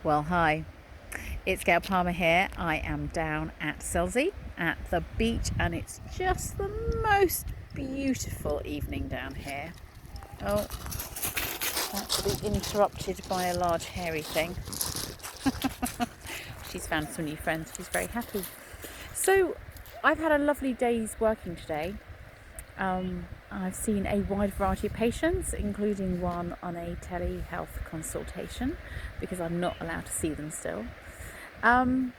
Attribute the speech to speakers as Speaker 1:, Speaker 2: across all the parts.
Speaker 1: Well, hi, it's Gayle Palmer here. I am down at Selsey at the beach, and it's just the most beautiful evening down here. Oh, about to be interrupted by a large hairy thing. She's found some new friends. She's very happy. So, I've had a lovely day's working today. I've seen a wide variety of patients, including one on a telehealth consultation because I'm not allowed to see them still. And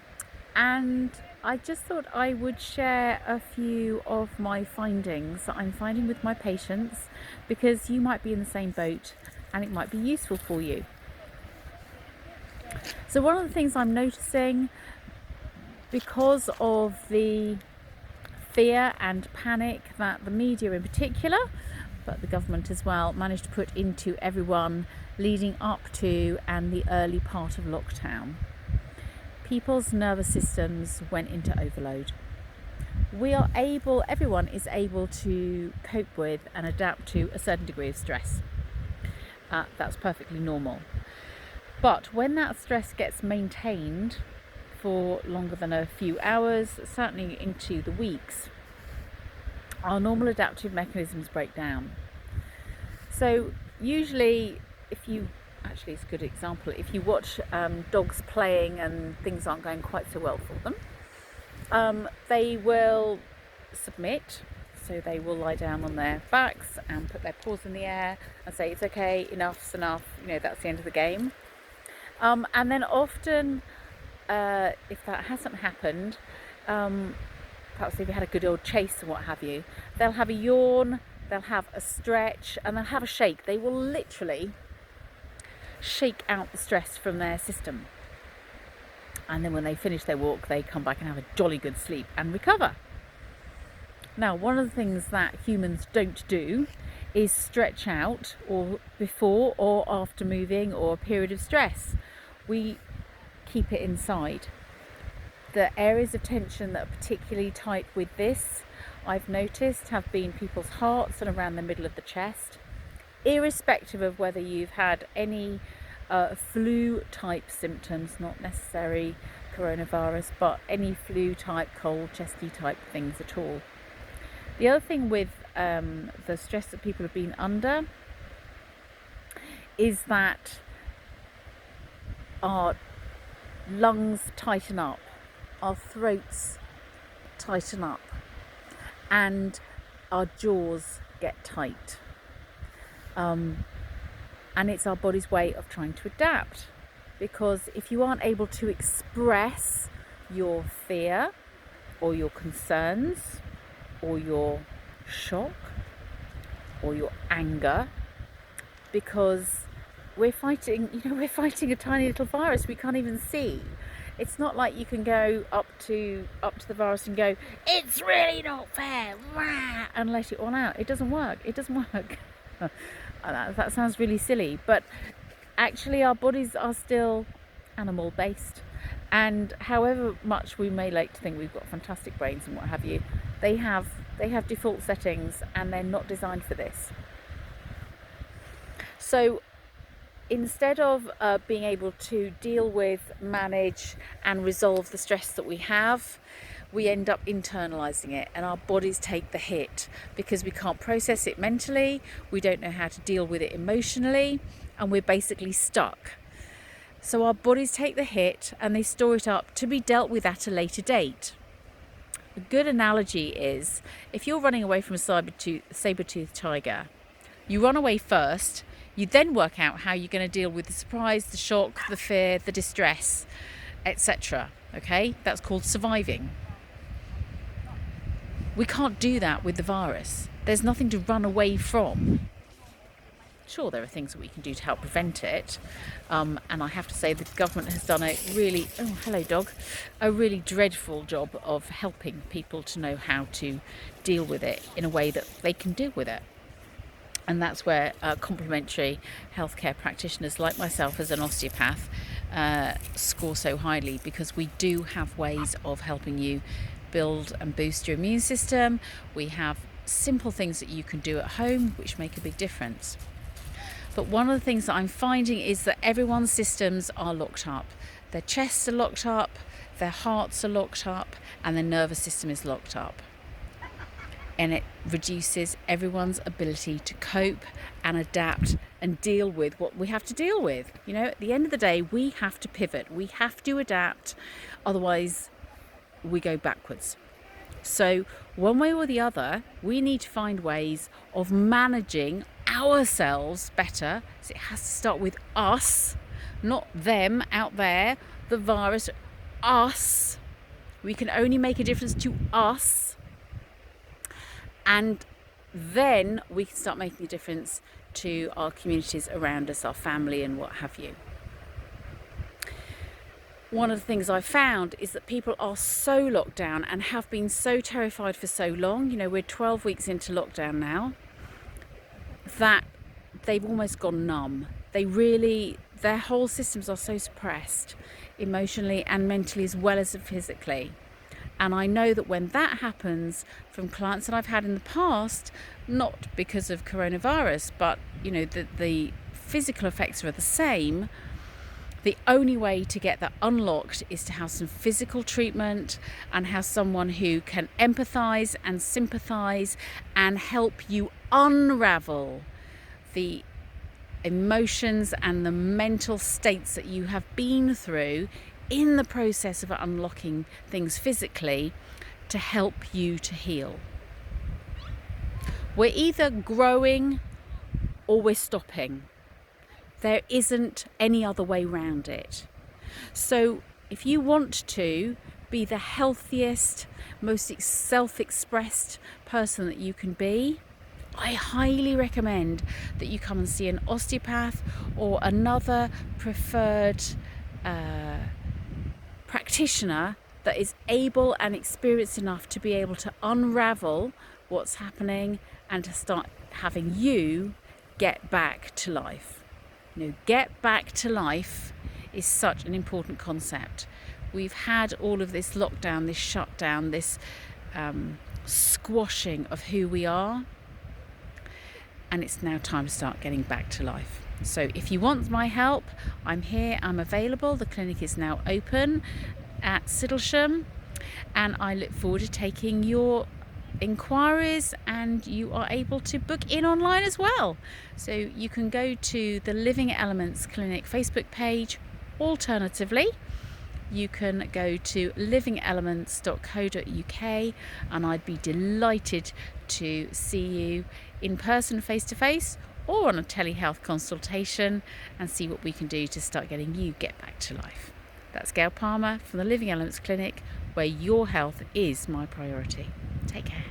Speaker 1: I just thought I would share a few of my findings that I'm finding with my patients, because you might be in the same boat and it might be useful for you. So one of the things I'm noticing, because of the fear and panic that the media in particular, but the government as well, managed to put into everyone leading up to and the early part of lockdown, people's nervous systems went into overload. Everyone is able to cope with and adapt to a certain degree of stress. That's perfectly normal. But when that stress gets maintained for longer than a few hours, certainly into the weeks, our normal adaptive mechanisms break down. So usually, it's a good example, if you watch dogs playing and things aren't going quite so well for them, they will submit. So they will lie down on their backs and put their paws in the air and say, it's okay, enough's enough, that's the end of the game. And then often, if that hasn't happened, perhaps if you had a good old chase and what have you, they'll have a yawn, they'll have a stretch, and they'll have a shake. They will literally shake out the stress from their system. And then when they finish their walk, they come back and have a jolly good sleep and recover. Now, one of the things that humans don't do is stretch out or before or after moving or a period of stress. We keep it inside. The areas of tension that are particularly tight with this, I've noticed, have been people's hearts and around the middle of the chest, irrespective of whether you've had any flu type symptoms, not necessarily coronavirus, but any flu type, cold, chesty type things at all. The other thing with the stress that people have been under is that our lungs tighten up, our throats tighten up, and our jaws get tight. And it's our body's way of trying to adapt, because if you aren't able to express your fear or your concerns or your shock or your anger, because we're fighting a tiny little virus we can't even see. It's not like you can go up to the virus and go, it's really not fair, and let it all out. It doesn't work. That sounds really silly, but actually our bodies are still animal based, and however much we may like to think we've got fantastic brains and what have you, they have default settings and they're not designed for this. So instead of being able to deal with, manage and resolve the stress that we have, we end up internalizing it, and our bodies take the hit because we can't process it mentally, we don't know how to deal with it emotionally, and we're basically stuck. So our bodies take the hit and they store it up to be dealt with at a later date. A good analogy is, if you're running away from a saber-toothed tiger, you run away first, you then work out how you're going to deal with the surprise, the shock, the fear, the distress, etc. Okay, that's called surviving. We can't do that with the virus. There's nothing to run away from. Sure, there are things that we can do to help prevent it, and I have to say the government has done a really dreadful job of helping people to know how to deal with it in a way that they can deal with it. And that's where complementary healthcare practitioners like myself as an osteopath score so highly, because we do have ways of helping you build and boost your immune system. We have simple things that you can do at home which make a big difference. But one of the things that I'm finding is that everyone's systems are locked up. Their chests are locked up, their hearts are locked up, and their nervous system is locked up. And it reduces everyone's ability to cope and adapt and deal with what we have to deal with. You know, at the end of the day, we have to pivot, we have to adapt, otherwise we go backwards. So one way or the other, we need to find ways of managing ourselves better. So it has to start with us, not them out there, the virus, us. We can only make a difference to us. And then we can start making a difference to our communities around us, our family and what have you. One of the things I've found is that people are so locked down and have been so terrified for so long. You know, we're 12 weeks into lockdown now, that they've almost gone numb. Their whole systems are so suppressed emotionally and mentally as well as physically. And I know that when that happens from clients that I've had in the past, not because of coronavirus, but you know, the physical effects are the same. The only way to get that unlocked is to have some physical treatment and have someone who can empathise and sympathise and help you unravel the emotions and the mental states that you have been through in the process of unlocking things physically to help you to heal. We're either growing or we're stopping. There isn't any other way around it. So if you want to be the healthiest, most self-expressed person that you can be, I highly recommend that you come and see an osteopath or another preferred practitioner that is able and experienced enough to be able to unravel what's happening and to start having you get back to life. You know, get back to life is such an important concept. We've had all of this lockdown, this shutdown, this squashing of who we are, and it's now time to start getting back to life. So if you want my help, I'm here, I'm available. The clinic is now open at Siddlesham, and I look forward to taking your inquiries, and you are able to book in online as well. So you can go to the Living Elements Clinic Facebook page. Alternatively, you can go to livingelements.co.uk, and I'd be delighted to see you in person, face to face, or on a telehealth consultation, and see what we can do to start getting you get back to life. That's Gayle Palmer from the Living Elements Clinic, where your health is my priority. Take care.